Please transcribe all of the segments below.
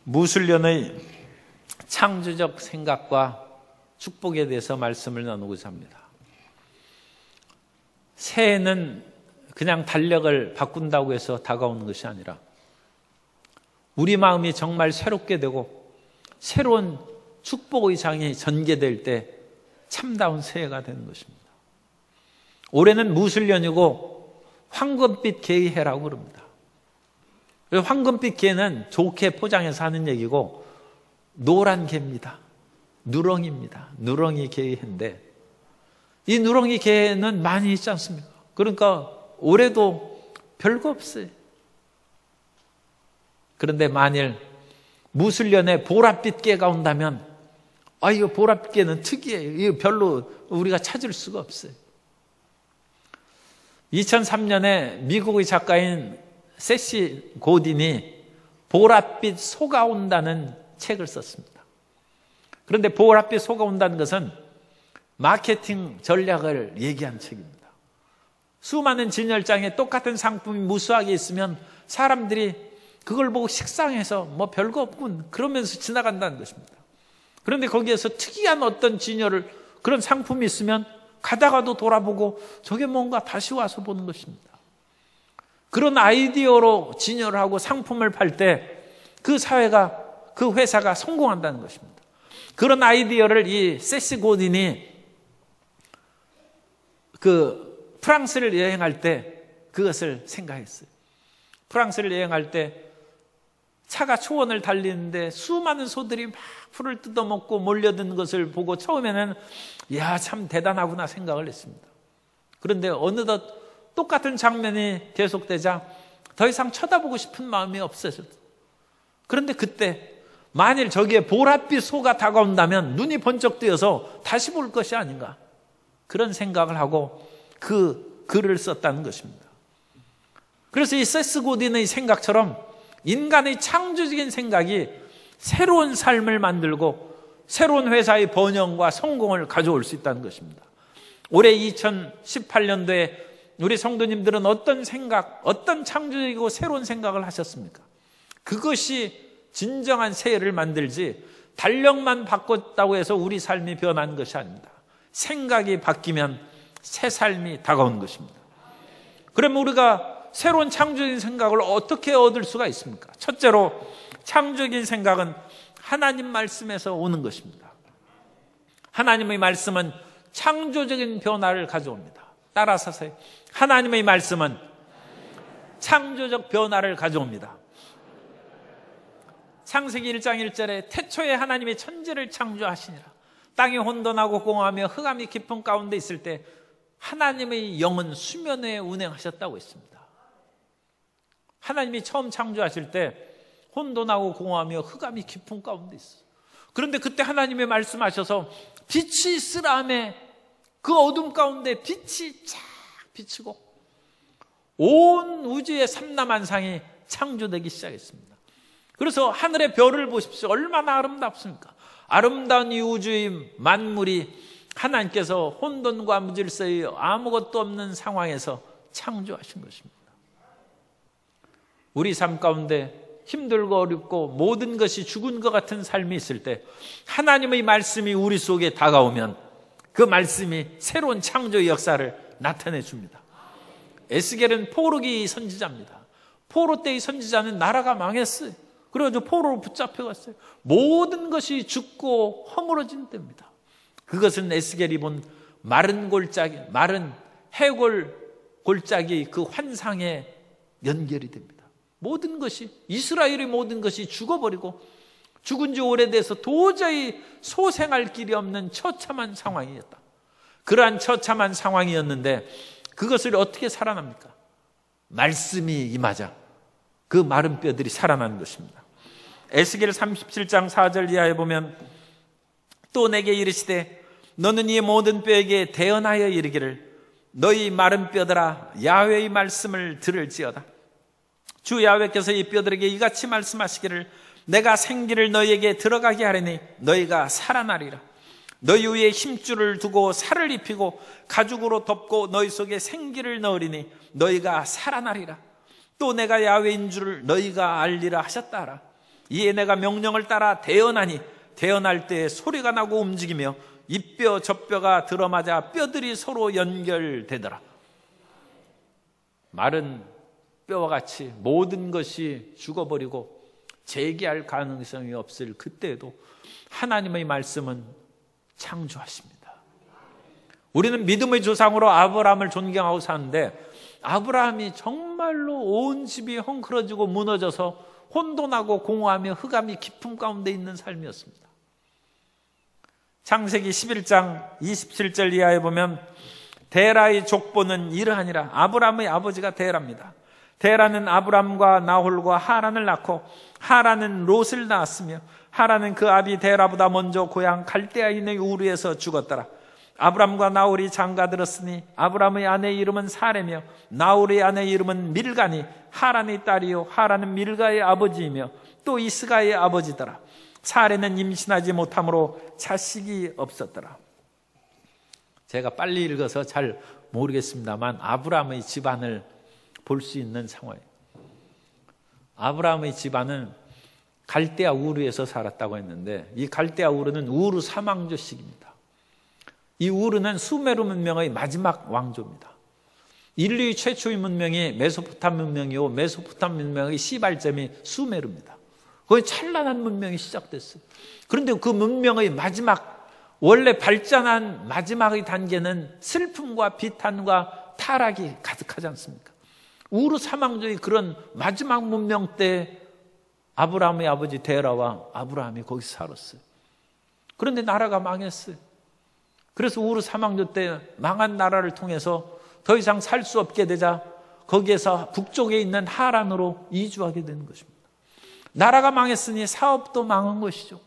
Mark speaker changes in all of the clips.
Speaker 1: 무술년의 창조적 생각과 축복에 대해서 말씀을 나누고자 합니다. 새해는 그냥 달력을 바꾼다고 해서 다가오는 것이 아니라 우리 마음이 정말 새롭게 되고 새로운 축복의 장이 전개될 때 참다운 새해가 되는 것입니다. 올해는 무술년이고 황금빛 개의 해라고 그럽니다. 황금빛 개는 좋게 포장해서 하는 얘기고 노란 개입니다. 누렁이입니다. 누렁이 개의 해인데 이 누렁이 개는 많이 있지 않습니까? 그러니까 올해도 별거 없어요. 그런데 만일 무술년에 보랏빛 개가 온다면 이거 보랏빛 개는 특이해요. 이거 별로 우리가 찾을 수가 없어요. 2003년에 미국의 작가인 세시 고딘이 보랏빛 소가 온다는 책을 썼습니다. 그런데 보랏빛 소가 온다는 것은 마케팅 전략을 얘기한 책입니다. 수많은 진열장에 똑같은 상품이 무수하게 있으면 사람들이 그걸 보고 식상해서 뭐 별거 없군 그러면서 지나간다는 것입니다. 그런데 거기에서 특이한 어떤 진열을 그런 상품이 있으면 가다가도 돌아보고 저게 뭔가 다시 와서 보는 것입니다. 그런 아이디어로 진열을 하고 상품을 팔 때 그 사회가 그 회사가 성공한다는 것입니다. 그런 아이디어를 이 세시 고딘이 그 프랑스를 여행할 때 그것을 생각했어요. 프랑스를 여행할 때 차가 초원을 달리는데 수많은 소들이 막 풀을 뜯어먹고 몰려드는 것을 보고 처음에는 참 대단하구나 생각을 했습니다. 그런데 어느덧 똑같은 장면이 계속되자 더 이상 쳐다보고 싶은 마음이 없어졌어요. 그런데 그때 만일 저기에 보랏빛 소가 다가온다면 눈이 번쩍 뜨여서 다시 볼 것이 아닌가 그런 생각을 하고 그 글을 썼다는 것입니다. 그래서 이 세스 고딘의 생각처럼 인간의 창조적인 생각이 새로운 삶을 만들고 새로운 회사의 번영과 성공을 가져올 수 있다는 것입니다. 올해 2018년도에 우리 성도님들은 어떤 생각, 어떤 창조적이고 새로운 생각을 하셨습니까? 그것이 진정한 새해를 만들지 달력만 바꿨다고 해서 우리 삶이 변하는 것이 아닙니다. 생각이 바뀌면 새 삶이 다가오는 것입니다. 그러면 우리가 새로운 창조적인 생각을 어떻게 얻을 수가 있습니까? 첫째로 창조적인 생각은 하나님 말씀에서 오는 것입니다. 하나님의 말씀은 창조적인 변화를 가져옵니다. 따라서 하세요. 하나님의 말씀은 창조적 변화를 가져옵니다. 창세기 1장 1절에 태초에 하나님이 천지를 창조하시니라. 땅이 혼돈하고 공허하며 흑암이 깊은 가운데 있을 때 하나님의 영은 수면 위에 운행하셨다고 했습니다. 하나님이 처음 창조하실 때 혼돈하고 공허하며 흑암이 깊은 가운데 있어요. 그런데 그때 하나님이 말씀하셔서 빛이 있으라 하며 그 어둠 가운데 빛이 쫙 비치고 온 우주의 삼라만상이 창조되기 시작했습니다. 그래서 하늘의 별을 보십시오. 얼마나 아름답습니까? 아름다운 이 우주의 만물이 하나님께서 혼돈과 무질서의 아무것도 없는 상황에서 창조하신 것입니다. 우리 삶 가운데 힘들고 어렵고 모든 것이 죽은 것 같은 삶이 있을 때 하나님의 말씀이 우리 속에 다가오면 그 말씀이 새로운 창조의 역사를 나타내 줍니다. 에스겔은 포로기 선지자입니다. 포로 때의 선지자는 나라가 망했어요. 그래가지고 포로로 붙잡혀갔어요. 모든 것이 죽고 허물어진 때입니다. 그것은 에스겔이 본 마른 골짜기, 마른 해골 골짜기 그 환상에 연결이 됩니다. 모든 것이 이스라엘의 모든 것이 죽어버리고 죽은 지 오래돼서 도저히 소생할 길이 없는 처참한 상황이었다. 그러한 처참한 상황이었는데 그것을 어떻게 살아납니까? 말씀이 임하자 그 마른 뼈들이 살아나는 것입니다. 에스겔 37장 4절 이하에 보면 또 내게 이르시되 너는 이 모든 뼈에게 대언하여 이르기를 너희 마른 뼈들아 야훼의 말씀을 들을지어다. 주 야훼께서 이 뼈들에게 이같이 말씀하시기를 내가 생기를 너희에게 들어가게 하리니 너희가 살아나리라. 너희 위에 힘줄을 두고 살을 입히고 가죽으로 덮고 너희 속에 생기를 넣으리니 너희가 살아나리라. 또 내가 야훼인 줄을 너희가 알리라 하셨다 하라. 이에 내가 명령을 따라 대언하니 대언할 때에 소리가 나고 움직이며 이뼈 저뼈가 들어맞아 뼈들이 서로 연결되더라. 마른 뼈와 같이 모든 것이 죽어버리고 재기할 가능성이 없을 그때에도 하나님의 말씀은 창조하십니다. 우리는 믿음의 조상으로 아브라함을 존경하고 사는데 아브라함이 정말로 온 집이 헝클어지고 무너져서 혼돈하고 공허하며 흑암이 깊음 가운데 있는 삶이었습니다. 창세기 11장 27절 이하에 보면 데라의 족보는 이러하니라. 아브라함의 아버지가 데라입니다. 데라는 아브람과 나홀과 하란을 낳고 하란은 롯을 낳았으며 하란은 그 아비 데라보다 먼저 고향 갈대아인의 우르에서 죽었더라. 아브람과 나홀이 장가들었으니 아브람의 아내의 이름은 사레며 나홀의 아내의 이름은 밀가니 하란의 딸이요 하란은 밀가의 아버지이며 또 이스가의 아버지더라. 사레는 임신하지 못함으로 자식이 없었더라. 제가 빨리 읽어서 잘 모르겠습니다만 아브람의 집안을 볼 수 있는 상황이에요. 아브라함의 집안은 갈대아 우르에서 살았다고 했는데 이 갈대아 우르는 우르 사망조식입니다. 이 우르는 수메르 문명의 마지막 왕조입니다. 인류의 최초의 문명이 메소포타미 문명이고 메소포타미 문명의 시발점이 수메르입니다. 거기 찬란한 문명이 시작됐어요. 그런데 그 문명의 마지막 원래 발전한 마지막의 단계는 슬픔과 비탄과 타락이 가득하지 않습니까? 우르 사망조의 그런 마지막 문명 때 아브라함의 아버지 데라와 아브라함이 거기서 살았어요. 그런데 나라가 망했어요. 그래서 우르 사망조 때 망한 나라를 통해서 더 이상 살 수 없게 되자 거기에서 북쪽에 있는 하란으로 이주하게 되는 것입니다. 나라가 망했으니 사업도 망한 것이죠.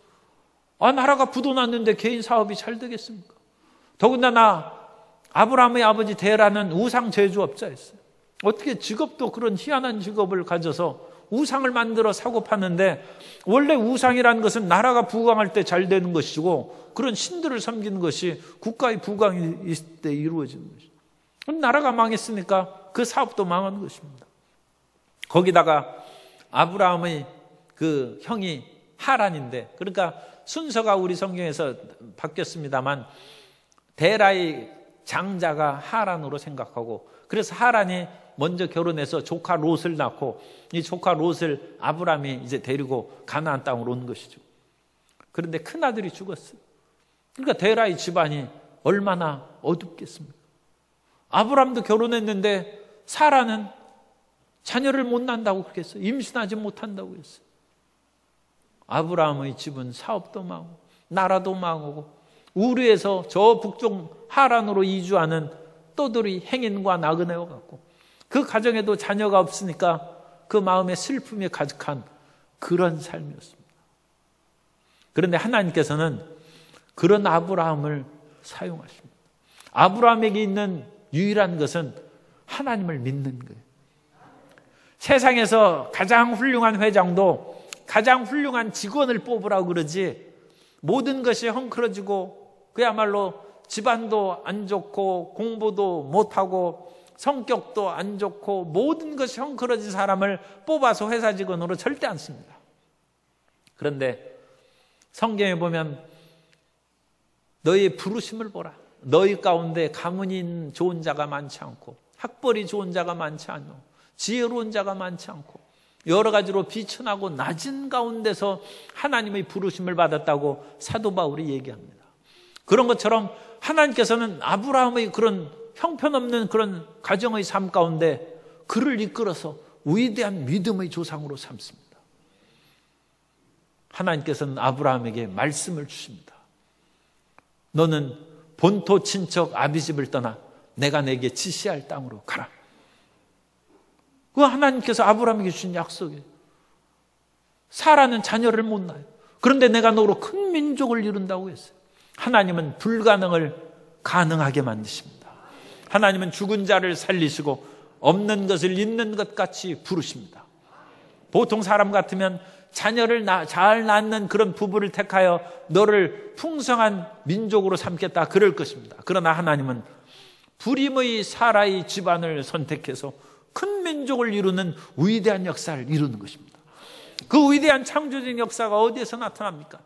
Speaker 1: 나라가 부도났는데 개인 사업이 잘 되겠습니까? 더군다나 아브라함의 아버지 데라는 우상 제조업자였어요. 어떻게 직업도 그런 희한한 직업을 가져서 우상을 만들어 사고 파는데 원래 우상이라는 것은 나라가 부강할 때 잘 되는 것이고 그런 신들을 섬기는 것이 국가의 부강이 있을 때 이루어지는 것이죠. 나라가 망했으니까 그 사업도 망한 것입니다. 거기다가 아브라함의 그 형이 하란인데 그러니까 순서가 우리 성경에서 바뀌었습니다만 데라의 장자가 하란으로 생각하고 그래서 하란이 먼저 결혼해서 조카 롯을 낳고 이 조카 롯을 아브라함이 이제 데리고 가나안 땅으로 온 것이죠. 그런데 큰아들이 죽었어요. 그러니까 데라의 집안이 얼마나 어둡겠습니까? 아브라함도 결혼했는데 사라는 자녀를 못 낳는다고 그렇게 했어요. 임신하지 못한다고 했어요. 아브라함의 집은 사업도 망하고 나라도 망하고 우르에서 저 북쪽 하란으로 이주하는 떠돌이 행인과 나그네와 같고 그 가정에도 자녀가 없으니까 그 마음에 슬픔이 가득한 그런 삶이었습니다. 그런데 하나님께서는 그런 아브라함을 사용하십니다. 아브라함에게 있는 유일한 것은 하나님을 믿는 거예요. 세상에서 가장 훌륭한 회장도 가장 훌륭한 직원을 뽑으라고 그러지 모든 것이 헝클어지고 그야말로 집안도 안 좋고 공부도 못하고 성격도 안 좋고 모든 것이 헝클어진 사람을 뽑아서 회사 직원으로 절대 안 씁니다. 그런데 성경에 보면 너희의 부르심을 보라. 너희 가운데 가문이 좋은 자가 많지 않고 학벌이 좋은 자가 많지 않고 지혜로운 자가 많지 않고 여러 가지로 비천하고 낮은 가운데서 하나님의 부르심을 받았다고 사도 바울이 얘기합니다. 그런 것처럼 하나님께서는 아브라함의 그런 형편없는 그런 가정의 삶 가운데 그를 이끌어서 위대한 믿음의 조상으로 삼습니다. 하나님께서는 아브라함에게 말씀을 주십니다. 너는 본토 친척 아비집을 떠나 내가 내게 지시할 땅으로 가라. 그 하나님께서 아브라함에게 주신 약속이에요. 사라는 자녀를 못 낳아요. 그런데 내가 너로 큰 민족을 이룬다고 했어요. 하나님은 불가능을 가능하게 만드십니다. 하나님은 죽은 자를 살리시고 없는 것을 있는 것 같이 부르십니다. 보통 사람 같으면 자녀를 잘 낳는 그런 부부를 택하여 너를 풍성한 민족으로 삼겠다 그럴 것입니다. 그러나 하나님은 불임의 사라의 집안을 선택해서 큰 민족을 이루는 위대한 역사를 이루는 것입니다. 그 위대한 창조적 역사가 어디에서 나타납니까?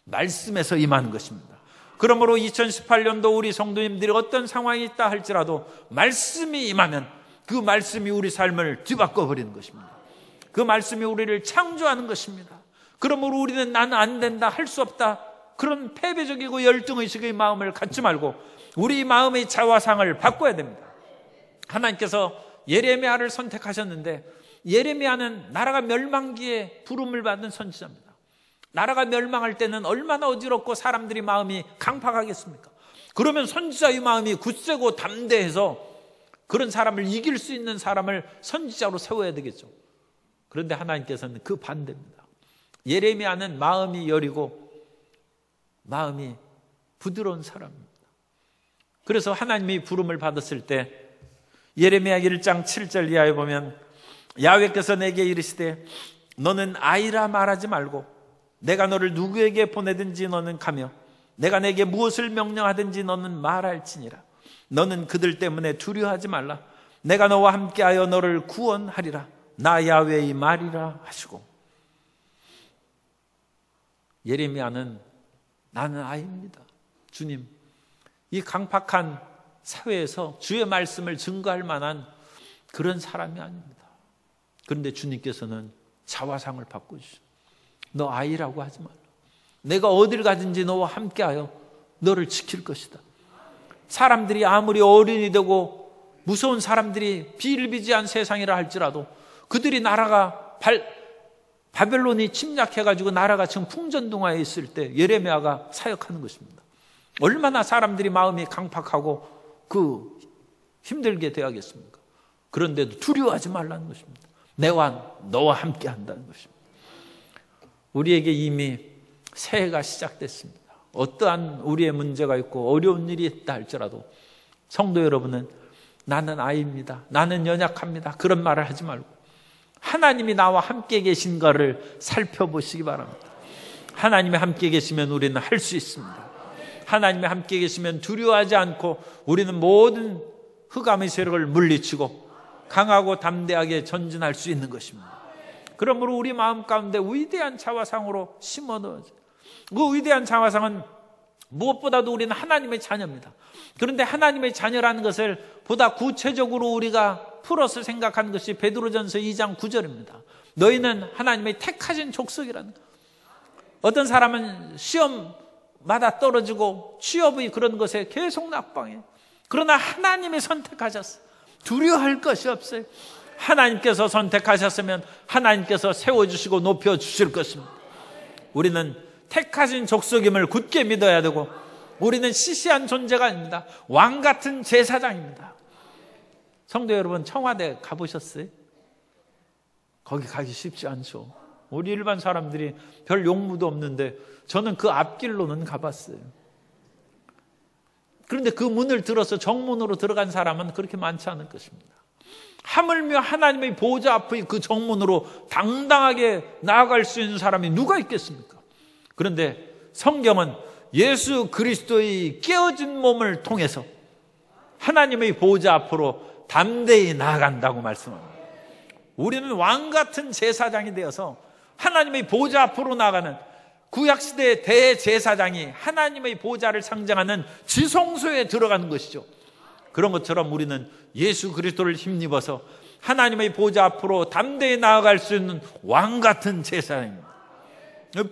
Speaker 1: 말씀에서 임하는 것입니다. 그러므로 2018년도 우리 성도님들이 어떤 상황이 있다 할지라도 말씀이 임하면 그 말씀이 우리 삶을 뒤바꿔 버리는 것입니다. 그 말씀이 우리를 창조하는 것입니다. 그러므로 우리는 나는 안 된다, 할 수 없다, 그런 패배적이고 열등의식의 마음을 갖지 말고 우리 마음의 자화상을 바꿔야 됩니다. 하나님께서 예레미야를 선택하셨는데 예레미야는 나라가 멸망기에 부름을 받은 선지자입니다. 나라가 멸망할 때는 얼마나 어지럽고 사람들이 마음이 강팍하겠습니까? 그러면 선지자의 마음이 굳세고 담대해서 그런 사람을 이길 수 있는 사람을 선지자로 세워야 되겠죠. 그런데 하나님께서는 그 반대입니다. 예레미야는 마음이 여리고 마음이 부드러운 사람입니다. 그래서 하나님이 부름을 받았을 때 예레미야 1장 7절 이하에 보면 야훼께서 내게 이르시되 너는 아이라 말하지 말고 내가 너를 누구에게 보내든지 너는 가며 내가 내게 무엇을 명령하든지 너는 말할지니라. 너는 그들 때문에 두려워하지 말라. 내가 너와 함께하여 너를 구원하리라. 나 야훼의 말이라 하시고. 예레미야는 나는 아이입니다. 주님, 이 강팍한 사회에서 주의 말씀을 증거할 만한 그런 사람이 아닙니다. 그런데 주님께서는 자화상을 바꿔주시죠. 너 아이라고 하지 말라. 내가 어딜 가든지 너와 함께하여 너를 지킬 것이다. 사람들이 아무리 어른이 되고 무서운 사람들이 비일비재한 세상이라 할지라도 그들이 나라가 바벨론이 침략해가지고 나라가 지금 풍전등화에 있을 때 예레미야가 사역하는 것입니다. 얼마나 사람들이 마음이 강팍하고 그 힘들게 되야겠습니까? 그런데도 두려워하지 말라는 것입니다. 너와 함께 한다는 것입니다. 우리에게 이미 새해가 시작됐습니다. 어떠한 우리의 문제가 있고 어려운 일이 있다 할지라도 성도 여러분은 나는 아이입니다, 나는 연약합니다, 그런 말을 하지 말고 하나님이 나와 함께 계신가를 살펴보시기 바랍니다. 하나님이 함께 계시면 우리는 할 수 있습니다. 하나님이 함께 계시면 두려워하지 않고 우리는 모든 흑암의 세력을 물리치고 강하고 담대하게 전진할 수 있는 것입니다. 그러므로 우리 마음 가운데 위대한 자화상으로 심어 넣어져. 그 위대한 자화상은 무엇보다도 우리는 하나님의 자녀입니다. 그런데 하나님의 자녀라는 것을 보다 구체적으로 우리가 풀어서 생각하는 것이 베드로전서 2장 9절입니다. 너희는 하나님의 택하신 족속이라는 것. 어떤 사람은 시험마다 떨어지고 취업의 그런 것에 계속 낙방해요. 그러나 하나님이 선택하셨어요. 두려워할 것이 없어요. 하나님께서 선택하셨으면 하나님께서 세워주시고 높여주실 것입니다. 우리는 택하신 족속임을 굳게 믿어야 되고 우리는 시시한 존재가 아닙니다. 왕같은 제사장입니다. 성도 여러분, 청와대 가보셨어요? 거기 가기 쉽지 않죠. 우리 일반 사람들이 별 용무도 없는데 저는 그 앞길로는 가봤어요. 그런데 그 문을 들어서 정문으로 들어간 사람은 그렇게 많지 않을 것입니다. 하물며 하나님의 보좌 앞의 그 정문으로 당당하게 나아갈 수 있는 사람이 누가 있겠습니까? 그런데 성경은 예수 그리스도의 깨어진 몸을 통해서 하나님의 보좌 앞으로 담대히 나아간다고 말씀합니다. 우리는 왕같은 제사장이 되어서 하나님의 보좌 앞으로 나아가는 구약시대의 대제사장이 하나님의 보좌를 상징하는 지성소에 들어가는 것이죠. 그런 것처럼 우리는 예수 그리스도를 힘입어서 하나님의 보좌 앞으로 담대히 나아갈 수 있는 왕같은 제사장입니다.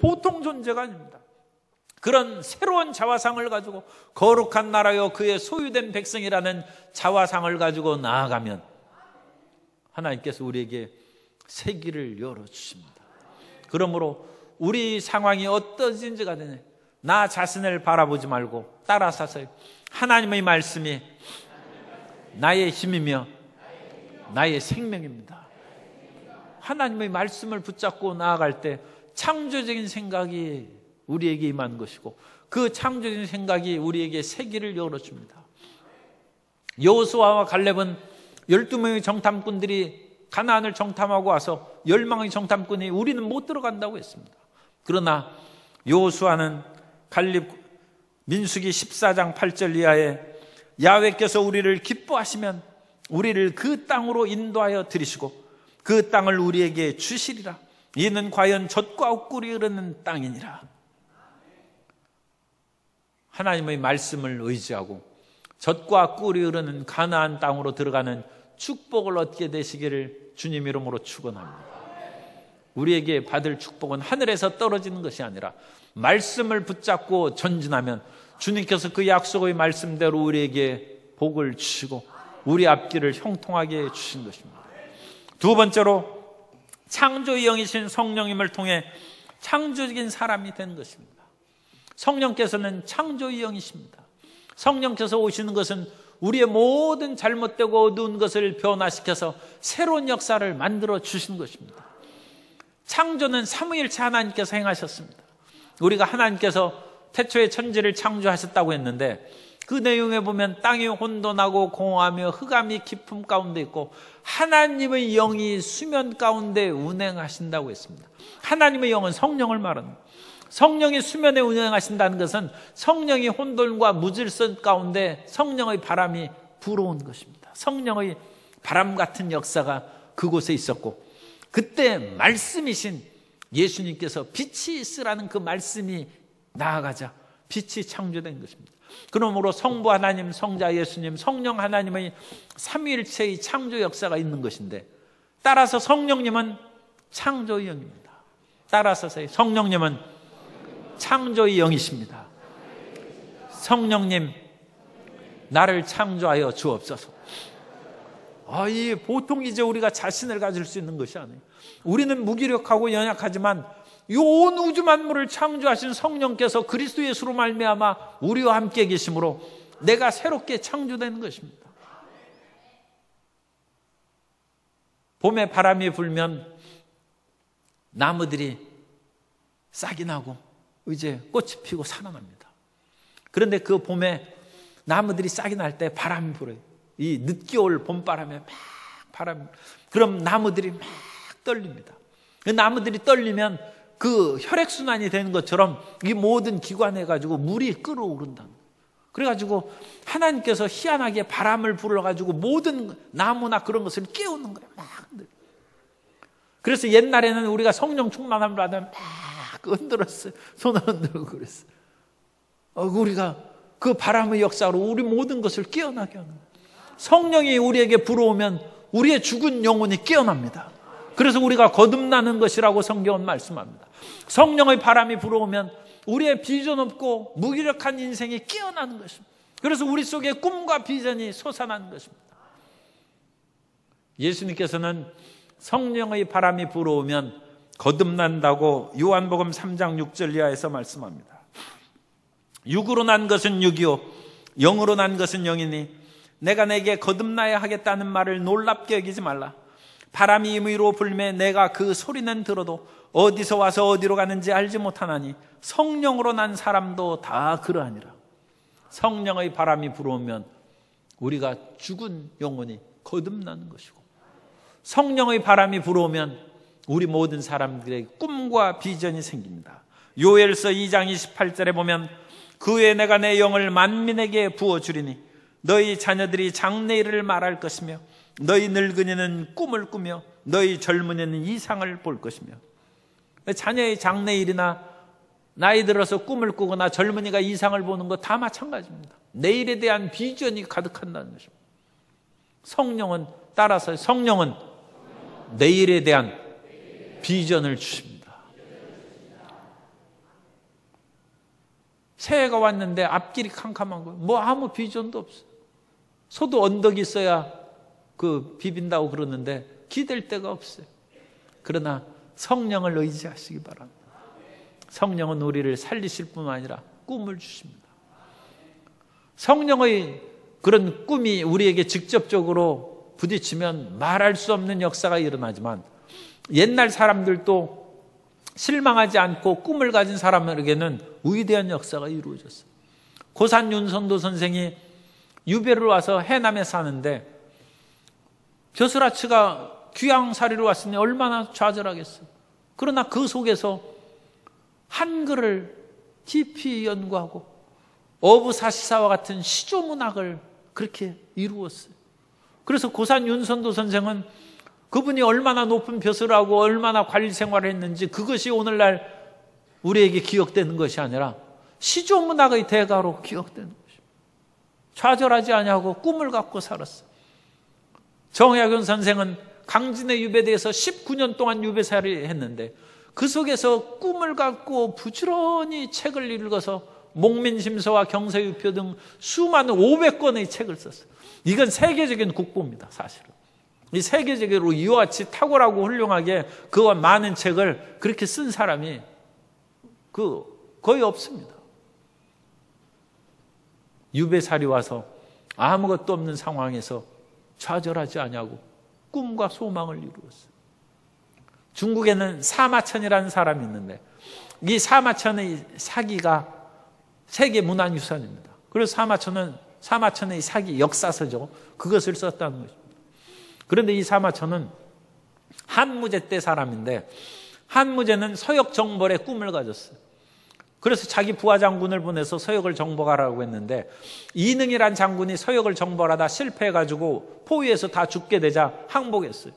Speaker 1: 보통 존재가 아닙니다. 그런 새로운 자화상을 가지고 거룩한 나라여 그의 소유된 백성이라는 자화상을 가지고 나아가면 하나님께서 우리에게 새 길을 열어주십니다. 그러므로 우리 상황이 어떠진지 간에 나 자신을 바라보지 말고 따라서서 하나님의 말씀이 나의 힘이며 나의 생명입니다. 하나님의 말씀을 붙잡고 나아갈 때 창조적인 생각이 우리에게 임한 것이고 그 창조적인 생각이 우리에게 새 길을 열어줍니다. 여호수아와 갈렙은 12명의 정탐꾼들이 가나안을 정탐하고 와서 10명의 정탐꾼이 우리는 못 들어간다고 했습니다. 그러나 여호수아는 갈렙 민수기 14장 8절 이하에 야훼께서 우리를 기뻐하시면 우리를 그 땅으로 인도하여 들이시고 그 땅을 우리에게 주시리라. 이는 과연 젖과 꿀이 흐르는 땅이니라. 하나님의 말씀을 의지하고 젖과 꿀이 흐르는 가나안 땅으로 들어가는 축복을 얻게 되시기를 주님 이름으로 축원합니다. 우리에게 받을 축복은 하늘에서 떨어지는 것이 아니라 말씀을 붙잡고 전진하면 주님께서 그 약속의 말씀대로 우리에게 복을 주시고 우리 앞길을 형통하게 해주신 것입니다. 두 번째로 창조의 영이신 성령님을 통해 창조적인 사람이 된 것입니다. 성령께서는 창조의 영이십니다. 성령께서 오시는 것은 우리의 모든 잘못되고 어두운 것을 변화시켜서 새로운 역사를 만들어 주신 것입니다. 창조는 삼위일체 하나님께서 행하셨습니다. 우리가 하나님께서 태초에 천지를 창조하셨다고 했는데 그 내용에 보면 땅이 혼돈하고 공허하며 흑암이 깊음 가운데 있고 하나님의 영이 수면 가운데 운행하신다고 했습니다. 하나님의 영은 성령을 말합니다. 성령이 수면에 운행하신다는 것은 성령이 혼돈과 무질서 가운데 성령의 바람이 불어온 것입니다. 성령의 바람 같은 역사가 그곳에 있었고 그때 말씀이신 예수님께서 빛이 있으라는 그 말씀이 나아가자 빛이 창조된 것입니다. 그러므로 성부 하나님, 성자 예수님, 성령 하나님의 삼위일체의 창조 역사가 있는 것인데 따라서 성령님은 창조의 영입니다. 따라서 성령님은 창조의 영이십니다. 성령님 나를 창조하여 주옵소서. 이 보통 이제 우리가 자신을 가질 수 있는 것이 아니에요. 우리는 무기력하고 연약하지만 이 온 우주 만물을 창조하신 성령께서 그리스도 예수로 말미암아 우리와 함께 계심으로 내가 새롭게 창조되는 것입니다. 봄에 바람이 불면 나무들이 싹이 나고 이제 꽃이 피고 살아납니다. 그런데 그 봄에 나무들이 싹이 날 때 바람이 불어요. 이 늦겨울 봄바람에 막 바람, 그럼 나무들이 막 떨립니다. 그 나무들이 떨리면 그 혈액순환이 되는 것처럼 이 모든 기관에 가지고 물이 끓어오른다. 그래가지고 하나님께서 희한하게 바람을 불어가지고 모든 나무나 그런 것을 깨우는 거예요. 막 흔들. 그래서 옛날에는 우리가 성령 충만함을 받으면 막 흔들었어요. 손을 흔들고 그랬어요. 우리가 그 바람의 역사로 우리 모든 것을 깨어나게 하는 거예요. 성령이 우리에게 불어오면 우리의 죽은 영혼이 깨어납니다. 그래서 우리가 거듭나는 것이라고 성경은 말씀합니다. 성령의 바람이 불어오면 우리의 비전 없고 무기력한 인생이 깨어나는 것입니다. 그래서 우리 속에 꿈과 비전이 솟아나는 것입니다. 예수님께서는 성령의 바람이 불어오면 거듭난다고 요한복음 3장 6절 이하에서 말씀합니다. 육으로 난 것은 육이요 영으로 난 것은 영이니 내가 내게 거듭나야 하겠다는 말을 놀랍게 여기지 말라. 바람이 임의로 불매 내가 그 소리는 들어도 어디서 와서 어디로 가는지 알지 못하나니 성령으로 난 사람도 다 그러하니라. 성령의 바람이 불어오면 우리가 죽은 영혼이 거듭나는 것이고 성령의 바람이 불어오면 우리 모든 사람들의 꿈과 비전이 생깁니다. 요엘서 2장 28절에 보면 그 후에 내가 내 영을 만민에게 부어주리니 너희 자녀들이 장래일을 말할 것이며 너희 늙은이는 꿈을 꾸며 너희 젊은이는 이상을 볼 것이며. 자녀의 장래일이나 나이 들어서 꿈을 꾸거나 젊은이가 이상을 보는 거 다 마찬가지입니다. 내일에 대한 비전이 가득한다는 것입니다. 성령은 따라서 성령은 내일에 대한 비전을 주십니다. 새해가 왔는데 앞길이 캄캄한 거예요. 뭐 아무 비전도 없어요. 소도 언덕이 있어야 그 비빈다고 그러는데 기댈 데가 없어요. 그러나 성령을 의지하시기 바랍니다. 성령은 우리를 살리실 뿐만 아니라 꿈을 주십니다. 성령의 그런 꿈이 우리에게 직접적으로 부딪히면 말할 수 없는 역사가 일어나지만 옛날 사람들도 실망하지 않고 꿈을 가진 사람에게는 위대한 역사가 이루어졌어요. 고산 윤선도 선생이 유배를 와서 해남에 사는데 벼슬아치가 귀양살이로 왔으니 얼마나 좌절하겠어요. 그러나 그 속에서 한글을 깊이 연구하고 어부사시사와 같은 시조문학을 그렇게 이루었어요. 그래서 고산 윤선도 선생은 그분이 얼마나 높은 벼슬을 하고 얼마나 관리 생활을 했는지 그것이 오늘날 우리에게 기억되는 것이 아니라 시조문학의 대가로 기억되는 것입니다. 좌절하지 아니하고 꿈을 갖고 살았어요. 정약용 선생은 강진의 유배대에서 19년 동안 유배사를 했는데 그 속에서 꿈을 갖고 부지런히 책을 읽어서 목민심서와 경서유표 등 수많은 500권의 책을 썼어요. 이건 세계적인 국보입니다. 사실은. 이 세계적으로 이와 같이 탁월하고 훌륭하게 그와 많은 책을 그렇게 쓴 사람이 거의 없습니다. 유배살이 와서 아무것도 없는 상황에서 좌절하지 아니하고 꿈과 소망을 이루었어요. 중국에는 사마천이라는 사람이 있는데 이 사마천의 사기가 세계 문화유산입니다. 그래서 사마천의 사기 역사서죠. 그것을 썼다는 것입니다. 그런데 이 사마천은 한무제 때 사람인데 한무제는 서역 정벌의 꿈을 가졌어요. 그래서 자기 부하 장군을 보내서 서역을 정벌하라고 했는데 이능이란 장군이 서역을 정벌하다 실패해가지고 포위해서 다 죽게 되자 항복했어요.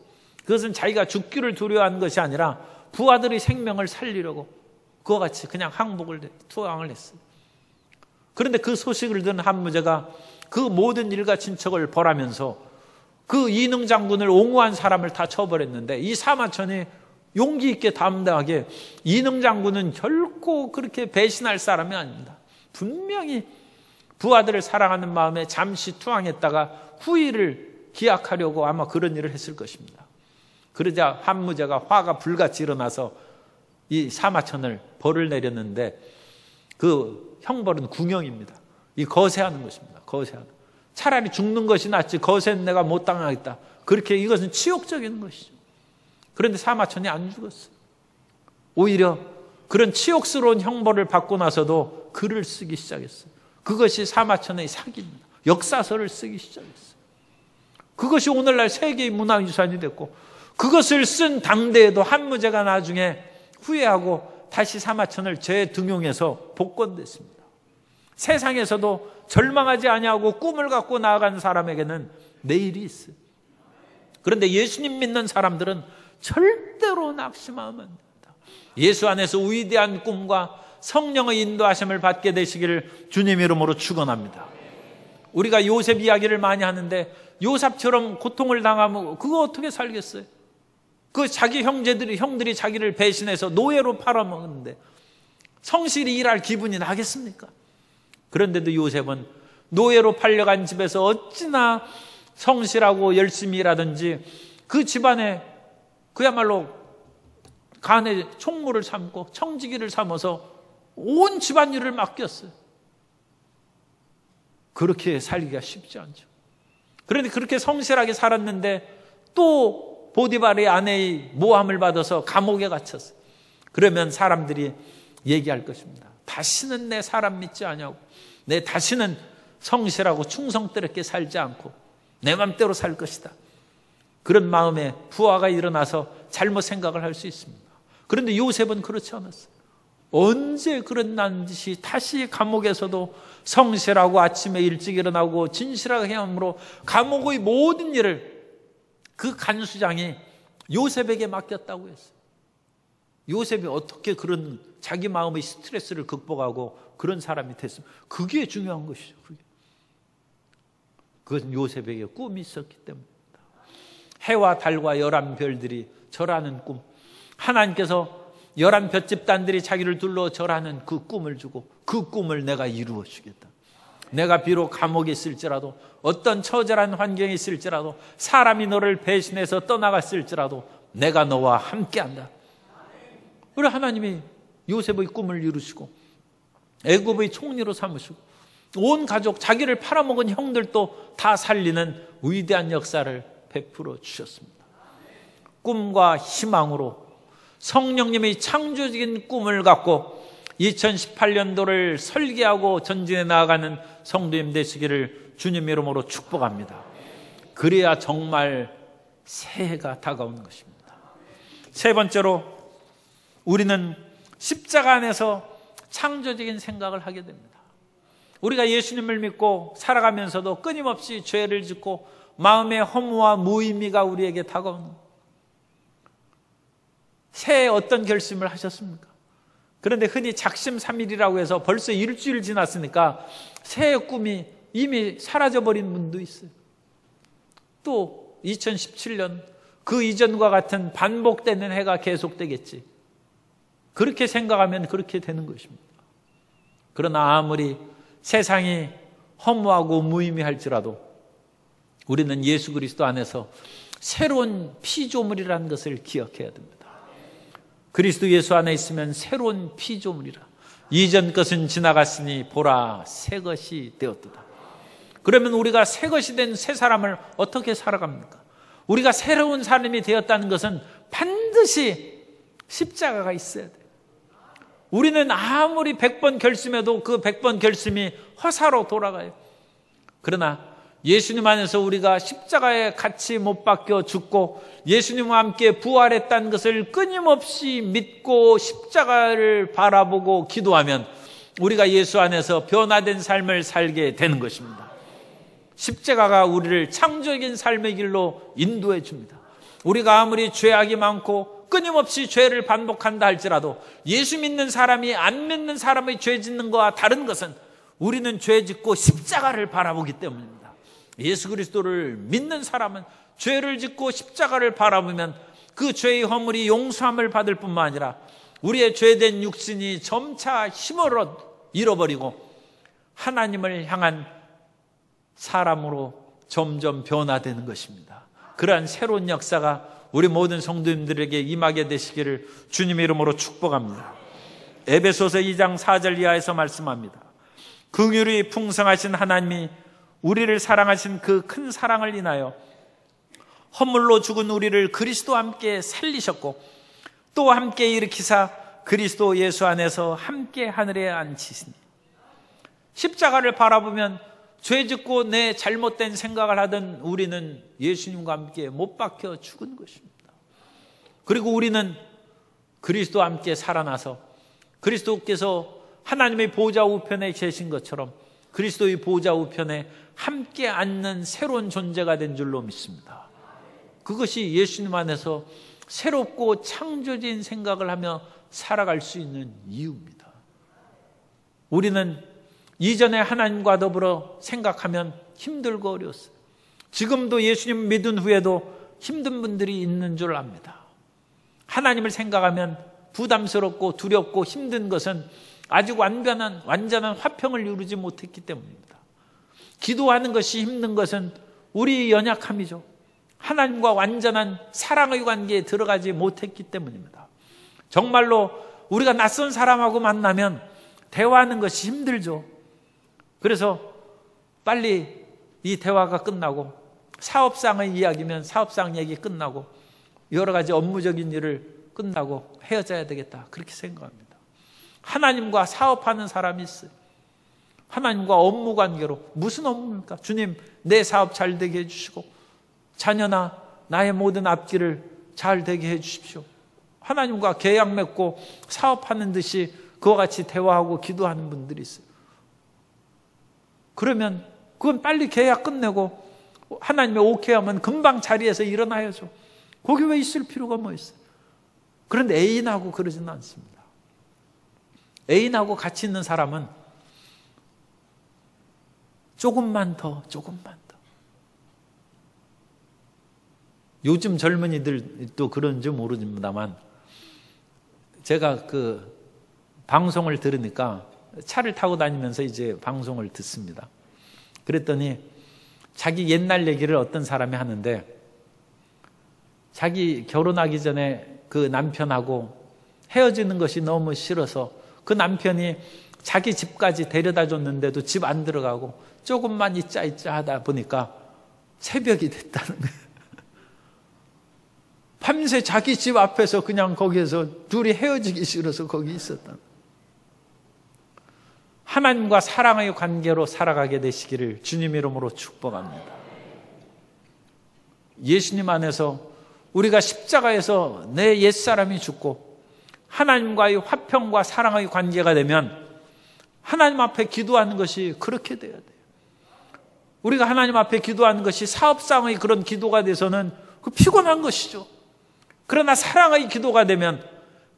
Speaker 1: 그것은 자기가 죽기를 두려워한 것이 아니라 부하들의 생명을 살리려고 그와 같이 그냥 투항을 했어요. 그런데 그 소식을 듣는 한무제가 그 모든 일가 친척을 벌하면서 그 이능 장군을 옹호한 사람을 다 처벌했는데 이 사마천이 용기 있게 담대하게 이능 장군은 결코 그렇게 배신할 사람이 아닙니다. 분명히 부하들을 사랑하는 마음에 잠시 투항했다가 후일을 기약하려고 아마 그런 일을 했을 것입니다. 그러자 한무제가 화가 불같이 일어나서 이 사마천을 벌을 내렸는데 그 형벌은 궁형입니다. 이 거세하는 것입니다. 거세하는. 차라리 죽는 것이 낫지 거세는 내가 못 당하겠다. 그렇게 이것은 치욕적인 것이죠. 그런데 사마천이 안 죽었어요. 오히려 그런 치욕스러운 형벌을 받고 나서도 글을 쓰기 시작했어요. 그것이 사마천의 사기입니다. 역사서를 쓰기 시작했어요. 그것이 오늘날 세계의 문화유산이 됐고 그것을 쓴 당대에도 한무제가 나중에 후회하고 다시 사마천을 재등용해서 복권됐습니다. 세상에서도 절망하지 아니하고 꿈을 갖고 나아가는 사람에게는 내일이 있어요. 그런데 예수님 믿는 사람들은 절대로 낙심하면 안 됩니다. 예수 안에서 위대한 꿈과 성령의 인도하심을 받게 되시기를 주님 이름으로 축원합니다. 우리가 요셉 이야기를 많이 하는데 요셉처럼 고통을 당하면 그거 어떻게 살겠어요? 그 자기 형들이 자기를 배신해서 노예로 팔아먹는데 성실히 일할 기분이 나겠습니까? 그런데도 요셉은 노예로 팔려간 집에서 어찌나 성실하고 열심히 일하든지 그 집안에 그야말로 간의 총무를 삼고 청지기를 삼아서 온 집안일을 맡겼어요. 그렇게 살기가 쉽지 않죠. 그런데 그렇게 성실하게 살았는데 또 보디발의 아내의 모함을 받아서 감옥에 갇혔어요. 그러면 사람들이 얘기할 것입니다. 다시는 내 사람 믿지 아니하고 내 다시는 성실하고 충성스럽게 살지 않고 내 맘대로 살 것이다. 그런 마음에 부하가 일어나서 잘못 생각을 할 수 있습니다. 그런데 요셉은 그렇지 않았어요. 언제 그런 난짓이 다시 감옥에서도 성실하고 아침에 일찍 일어나고 진실하게 함으로 감옥의 모든 일을 그 간수장이 요셉에게 맡겼다고 했어요. 요셉이 어떻게 그런 자기 마음의 스트레스를 극복하고 그런 사람이 됐습니까? 그게 중요한 것이죠. 그것은 요셉에게 꿈이 있었기 때문입니다. 해와 달과 11별들이 절하는 꿈, 하나님께서 11 집단들이 자기를 둘러 절하는 그 꿈을 주고 그 꿈을 내가 이루어 주겠다. 내가 비록 감옥에 있을지라도 어떤 처절한 환경에 있을지라도 사람이 너를 배신해서 떠나갔을지라도 내가 너와 함께한다. 그래 하나님이 요셉의 꿈을 이루시고 애굽의 총리로 삼으시고 온 가족 자기를 팔아먹은 형들도 다 살리는 위대한 역사를 베풀어 주셨습니다. 꿈과 희망으로 성령님의 창조적인 꿈을 갖고 2018년도를 설계하고 전진해 나아가는 성도님 되시기를 주님 이름으로 축복합니다. 그래야 정말 새해가 다가오는 것입니다. 세 번째로 우리는 십자가 안에서 창조적인 생각을 하게 됩니다. 우리가 예수님을 믿고 살아가면서도 끊임없이 죄를 짓고 마음의 허무와 무의미가 우리에게 다가오는 새해 어떤 결심을 하셨습니까? 그런데 흔히 작심삼일이라고 해서 벌써 일주일 지났으니까 새해 꿈이 이미 사라져버린 분도 있어요. 또 2017년 그 이전과 같은 반복되는 해가 계속되겠지. 그렇게 생각하면 그렇게 되는 것입니다. 그러나 아무리 세상이 허무하고 무의미할지라도 우리는 예수 그리스도 안에서 새로운 피조물이라는 것을 기억해야 됩니다. 그리스도 예수 안에 있으면 새로운 피조물이라. 이전 것은 지나갔으니 보라 새 것이 되었도다. 그러면 우리가 새 것이 된 새 사람을 어떻게 살아갑니까? 우리가 새로운 사람이 되었다는 것은 반드시 십자가가 있어야 돼요. 우리는 아무리 100번 결심해도 그 100번 결심이 허사로 돌아가요. 그러나 예수님 안에서 우리가 십자가에 같이 못 박혀 죽고 예수님과 함께 부활했다는 것을 끊임없이 믿고 십자가를 바라보고 기도하면 우리가 예수 안에서 변화된 삶을 살게 되는 것입니다. 십자가가 우리를 창조적인 삶의 길로 인도해 줍니다. 우리가 아무리 죄악이 많고 끊임없이 죄를 반복한다 할지라도 예수 믿는 사람이 안 믿는 사람의 죄 짓는 것과 다른 것은 우리는 죄 짓고 십자가를 바라보기 때문입니다. 예수 그리스도를 믿는 사람은 죄를 짓고 십자가를 바라보면 그 죄의 허물이 용서함을 받을 뿐만 아니라 우리의 죄된 육신이 점차 힘을 잃어버리고 하나님을 향한 사람으로 점점 변화되는 것입니다. 그러한 새로운 역사가 우리 모든 성도님들에게 임하게 되시기를 주님의 이름으로 축복합니다. 에베소서 2장 4절 이하에서 말씀합니다. 긍휼이 풍성하신 하나님이 우리를 사랑하신 그 큰 사랑을 인하여 허물로 죽은 우리를 그리스도와 함께 살리셨고 또 함께 일으키사 그리스도 예수 안에서 함께 하늘에 앉히시니. 십자가를 바라보면 죄 짓고 내 잘못된 생각을 하던 우리는 예수님과 함께 못 박혀 죽은 것입니다. 그리고 우리는 그리스도와 함께 살아나서 그리스도께서 하나님의 보좌 우편에 계신 것처럼 그리스도의 보좌 우편에 함께 앉는 새로운 존재가 된 줄로 믿습니다. 그것이 예수님 안에서 새롭고 창조적인 생각을 하며 살아갈 수 있는 이유입니다. 우리는 이전에 하나님과 더불어 생각하면 힘들고 어려웠어요. 지금도 예수님 믿은 후에도 힘든 분들이 있는 줄 압니다. 하나님을 생각하면 부담스럽고 두렵고 힘든 것은 아직 완전한 화평을 이루지 못했기 때문입니다. 기도하는 것이 힘든 것은 우리 연약함이죠. 하나님과 완전한 사랑의 관계에 들어가지 못했기 때문입니다. 정말로 우리가 낯선 사람하고 만나면 대화하는 것이 힘들죠. 그래서 빨리 이 대화가 끝나고 사업상의 이야기면 사업상 얘기 끝나고 여러 가지 업무적인 일을 끝나고 헤어져야 되겠다 그렇게 생각합니다. 하나님과 사업하는 사람이 있어요. 하나님과 업무 관계로 무슨 업무입니까? 주님 내 사업 잘 되게 해주시고 자녀나 나의 모든 앞길을 잘 되게 해주십시오. 하나님과 계약 맺고 사업하는 듯이 그와 같이 대화하고 기도하는 분들이 있어요. 그러면 그건 빨리 계약 끝내고 하나님의 오케이 하면 금방 자리에서 일어나야죠. 거기 왜 있을 필요가 뭐 있어요? 그런데 애인하고 그러지는 않습니다. 애인하고 같이 있는 사람은 조금만 더. 요즘 젊은이들도 그런지 모르지만 제가 그 방송을 들으니까 차를 타고 다니면서 이제 방송을 듣습니다. 그랬더니 자기 옛날 얘기를 어떤 사람이 하는데 자기 결혼하기 전에 그 남편하고 헤어지는 것이 너무 싫어서 그 남편이 자기 집까지 데려다 줬는데도 집 안 들어가고 조금만 있자 하다 보니까 새벽이 됐다는 거예요. 밤새 자기 집 앞에서 그냥 거기에서 둘이 헤어지기 싫어서 거기 있었다. 하나님과 사랑의 관계로 살아가게 되시기를 주님 이름으로 축복합니다. 예수님 안에서 우리가 십자가에서 내 옛사람이 죽고 하나님과의 화평과 사랑의 관계가 되면 하나님 앞에 기도하는 것이 그렇게 돼야 돼요. 우리가 하나님 앞에 기도하는 것이 사업상의 그런 기도가 돼서는 그 피곤한 것이죠. 그러나 사랑의 기도가 되면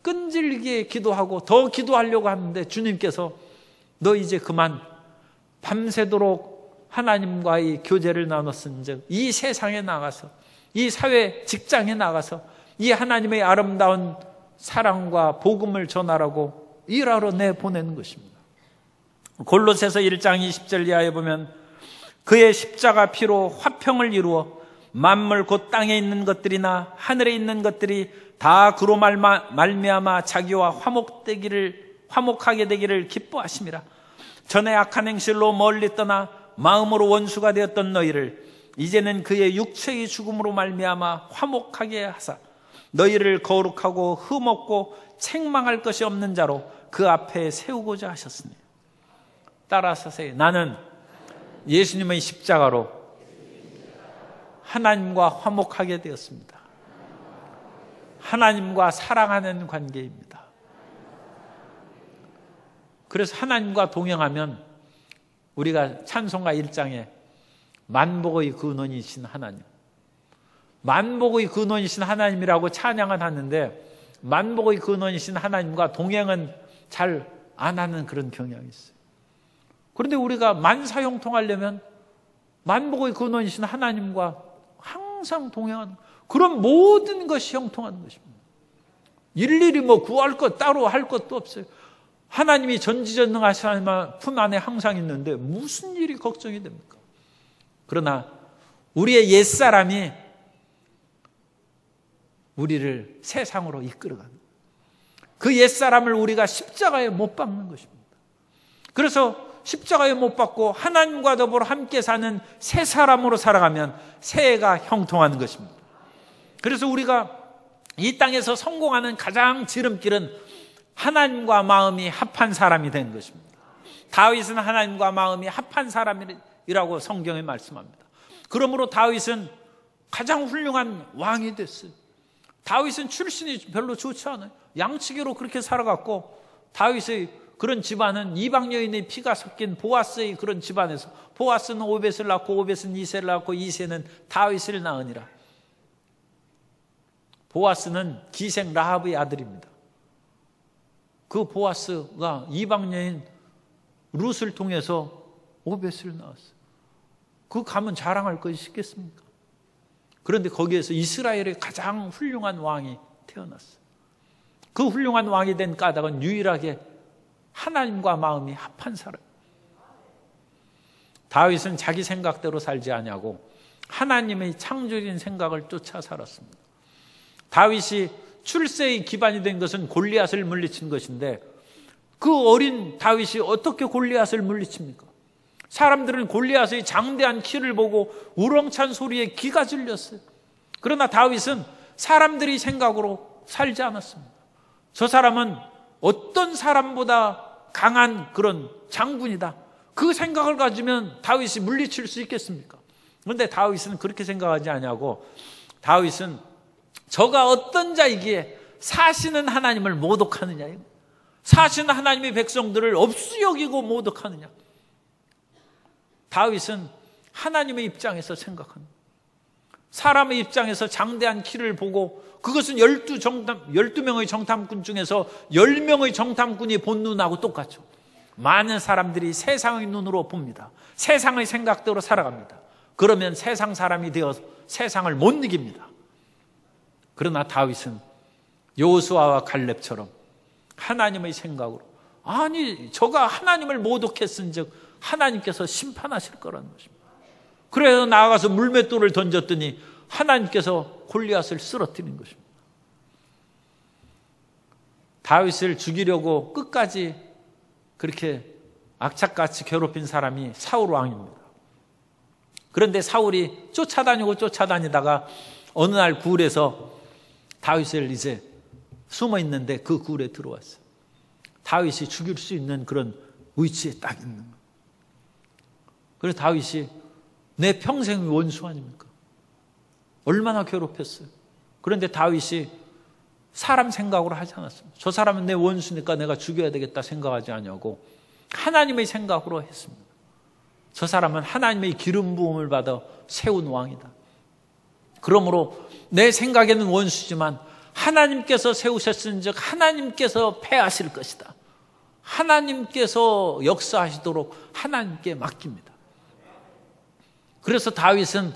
Speaker 1: 끈질기게 기도하고 더 기도하려고 하는데 주님께서 너 이제 그만 밤새도록 하나님과의 교제를 나눴은즉 이 세상에 나가서 이 사회 직장에 나가서 이 하나님의 아름다운 사랑과 복음을 전하라고 일하러 내보내는 것입니다. 골로새서 1장 20절 이하에 보면 그의 십자가 피로 화평을 이루어 만물 곧 땅에 있는 것들이나 하늘에 있는 것들이 다 그로 말미암아 자기와 화목하게 되기를 기뻐하심이라. 전에 악한 행실로 멀리 떠나 마음으로 원수가 되었던 너희를 이제는 그의 육체의 죽음으로 말미암아 화목하게 하사 너희를 거룩하고 흠없고 책망할 것이 없는 자로 그 앞에 세우고자 하셨으니. 따라서 나는 예수님의 십자가로 하나님과 화목하게 되었습니다. 하나님과 사랑하는 관계입니다. 그래서 하나님과 동행하면 우리가 찬송가 1장에 만복의 근원이신 하나님, 만복의 근원이신 하나님이라고 찬양은 하는데 만복의 근원이신 하나님과 동행은 잘 안 하는 그런 경향이 있어요. 그런데 우리가 만사형통하려면 만복의 근원이신 하나님과 항상 동행하는, 그런 모든 것이 형통하는 것입니다. 일일이 구할 것 따로 할 것도 없어요. 하나님이 전지전능하신 하나님 품 안에 항상 있는데 무슨 일이 걱정이 됩니까? 그러나 우리의 옛사람이 우리를 세상으로 이끌어가는, 그 옛사람을 우리가 십자가에 못 박는 것입니다. 그래서 십자가에 못 박고 하나님과 더불어 함께 사는 새 사람으로 살아가면 새해가 형통하는 것입니다. 그래서 우리가 이 땅에서 성공하는 가장 지름길은 하나님과 마음이 합한 사람이 된 것입니다. 다윗은 하나님과 마음이 합한 사람이라고 성경에 말씀합니다. 그러므로 다윗은 가장 훌륭한 왕이 됐어요. 다윗은 출신이 별로 좋지 않아요. 양치기로 그렇게 살아갔고, 다윗의 그런 집안은 이방 여인의 피가 섞인 보아스의 그런 집안에서, 보아스는 오벳을 낳고 오벳은 이새를 낳고 이새는 다윗을 낳으니라. 보아스는 기생 라합의 아들입니다. 그 보아스가 이방 여인 룻을 통해서 오벳을 낳았어요. 그 가문 자랑할 것이 있겠습니까? 그런데 거기에서 이스라엘의 가장 훌륭한 왕이 태어났어요. 그 훌륭한 왕이 된 까닭은 유일하게 하나님과 마음이 합한 사람. 다윗은 자기 생각대로 살지 아니하고 하나님의 창조적인 생각을 쫓아 살았습니다. 다윗이 출세의 기반이 된 것은 골리앗을 물리친 것인데, 그 어린 다윗이 어떻게 골리앗을 물리칩니까? 사람들은 골리앗의 장대한 키를 보고 우렁찬 소리에 기가 질렸어요. 그러나 다윗은 사람들이 생각으로 살지 않았습니다. 저 사람은 어떤 사람보다 강한 그런 장군이다. 그 생각을 가지면 다윗이 물리칠 수 있겠습니까? 그런데 다윗은 그렇게 생각하지 않냐고, 다윗은 저가 어떤 자이기에 사시는 하나님을 모독하느냐, 사시는 하나님의 백성들을 업수여기고 모독하느냐. 다윗은 하나님의 입장에서 생각합니다. 사람의 입장에서 장대한 키를 보고, 그것은 12명의 정탐꾼 중에서 10명의 정탐꾼이 본 눈하고 똑같죠. 많은 사람들이 세상의 눈으로 봅니다. 세상의 생각대로 살아갑니다. 그러면 세상 사람이 되어 세상을 못 이깁니다. 그러나 다윗은 여호수아와 갈렙처럼 하나님의 생각으로, 아니 저가 하나님을 모독했은즉 하나님께서 심판하실 거라는 것입니다. 그래서 나아가서 물맷돌을 던졌더니 하나님께서 골리앗을 쓰러뜨린 것입니다. 다윗을 죽이려고 끝까지 그렇게 악착같이 괴롭힌 사람이 사울 왕입니다. 그런데 사울이 쫓아다니다가 어느 날 굴에서 다윗을 이제 숨어 있는데 그 굴에 들어왔어요. 다윗이 죽일 수 있는 그런 위치에 딱 있는 거예요. 그래서 다윗이 내 평생의 원수 아닙니까? 얼마나 괴롭혔어요. 그런데 다윗이 사람 생각으로 하지 않았습니다. 저 사람은 내 원수니까 내가 죽여야 되겠다 생각하지 않냐고 하나님의 생각으로 했습니다. 저 사람은 하나님의 기름 부음을 받아 세운 왕이다. 그러므로 내 생각에는 원수지만 하나님께서 세우셨은즉 하나님께서 패하실 것이다. 하나님께서 역사하시도록 하나님께 맡깁니다. 그래서 다윗은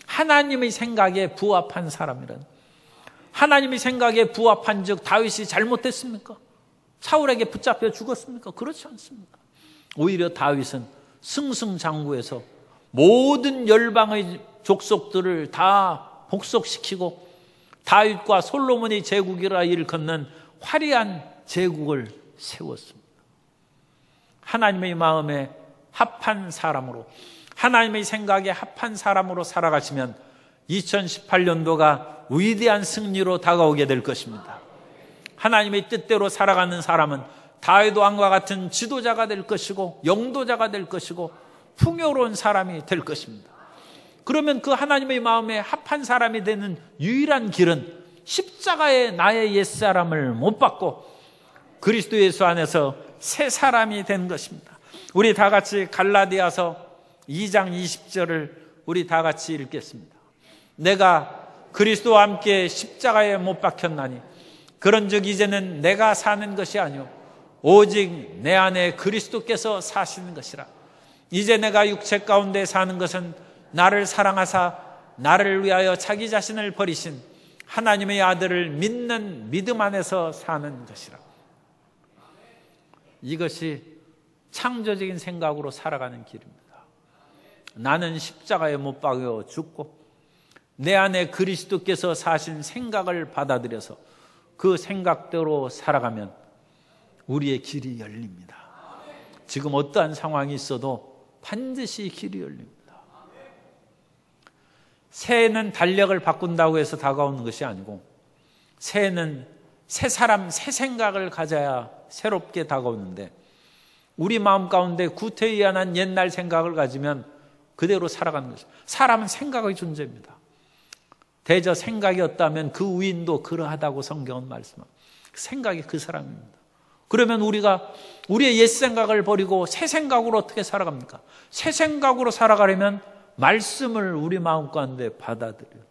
Speaker 1: 하나님의 생각에 부합한 사람이란, 하나님의 생각에 부합한 즉 다윗이 잘못했습니까? 사울에게 붙잡혀 죽었습니까? 그렇지 않습니다. 오히려 다윗은 승승장구해서 모든 열방의 족속들을 다 복속시키고 다윗과 솔로몬의 제국이라 일컫는 화려한 제국을 세웠습니다. 하나님의 마음에 합한 사람으로, 하나님의 생각에 합한 사람으로 살아가시면 2018년도가 위대한 승리로 다가오게 될 것입니다. 하나님의 뜻대로 살아가는 사람은 다윗 왕과 같은 지도자가 될 것이고 영도자가 될 것이고 풍요로운 사람이 될 것입니다. 그러면 그 하나님의 마음에 합한 사람이 되는 유일한 길은 십자가에 나의 옛사람을 못 받고 그리스도 예수 안에서 새 사람이 된 것입니다. 우리 다 같이 갈라디아서 2장 20절을 우리 다 같이 읽겠습니다. 내가 그리스도와 함께 십자가에 못 박혔나니 그런즉 이제는 내가 사는 것이 아니오 오직 내 안에 그리스도께서 사시는 것이라. 이제 내가 육체 가운데 사는 것은 나를 사랑하사 나를 위하여 자기 자신을 버리신 하나님의 아들을 믿는 믿음 안에서 사는 것이라. 이것이 창조적인 생각으로 살아가는 길입니다. 나는 십자가에 못 박여 죽고 내 안에 그리스도께서 사신 생각을 받아들여서 그 생각대로 살아가면 우리의 길이 열립니다. 지금 어떠한 상황이 있어도 반드시 길이 열립니다. 새해는 달력을 바꾼다고 해서 다가오는 것이 아니고 새해는 새 사람, 새 생각을 가져야 새롭게 다가오는데 우리 마음 가운데 구태의연한 옛날 생각을 가지면 그대로 살아가는 것입니다. 사람은 생각의 존재입니다. 대저 생각이 없다면 그 위인도 그러하다고 성경은 말씀합니다. 생각이 그 사람입니다. 그러면 우리가 우리의 옛 생각을 버리고 새 생각으로 어떻게 살아갑니까? 새 생각으로 살아가려면 말씀을 우리 마음 가운데 받아들여요.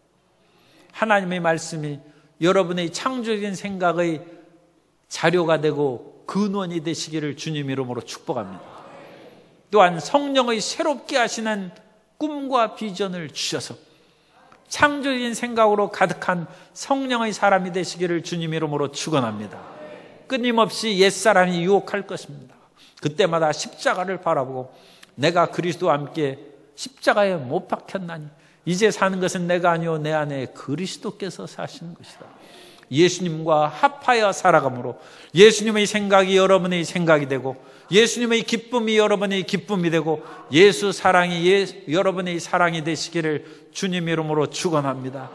Speaker 1: 하나님의 말씀이 여러분의 창조적인 생각의 자료가 되고 근원이 되시기를 주님 이름으로 축복합니다. 또한 성령의 새롭게 하시는 꿈과 비전을 주셔서 창조적인 생각으로 가득한 성령의 사람이 되시기를 주님 이름으로 축원합니다. 끊임없이 옛사람이 유혹할 것입니다. 그때마다 십자가를 바라보고 내가 그리스도와 함께 십자가에 못 박혔나니 이제 사는 것은 내가 아니오 내 안에 그리스도께서 사시는 것이다. 예수님과 합하여 살아감으로 예수님의 생각이 여러분의 생각이 되고 예수님의 기쁨이 여러분의 기쁨이 되고 예수 사랑이 여러분의 사랑이 되시기를 주님 이름으로 축원합니다.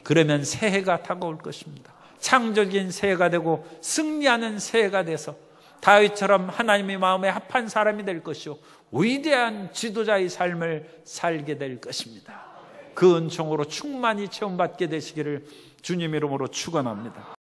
Speaker 1: 그러면 새해가 다가올 것입니다. 창조적인 새해가 되고 승리하는 새해가 돼서 다윗처럼 하나님의 마음에 합한 사람이 될 것이요 위대한 지도자의 삶을 살게 될 것입니다. 그 은총으로 충만히 체험받게 되시기를 주님 이름으로 축원합니다.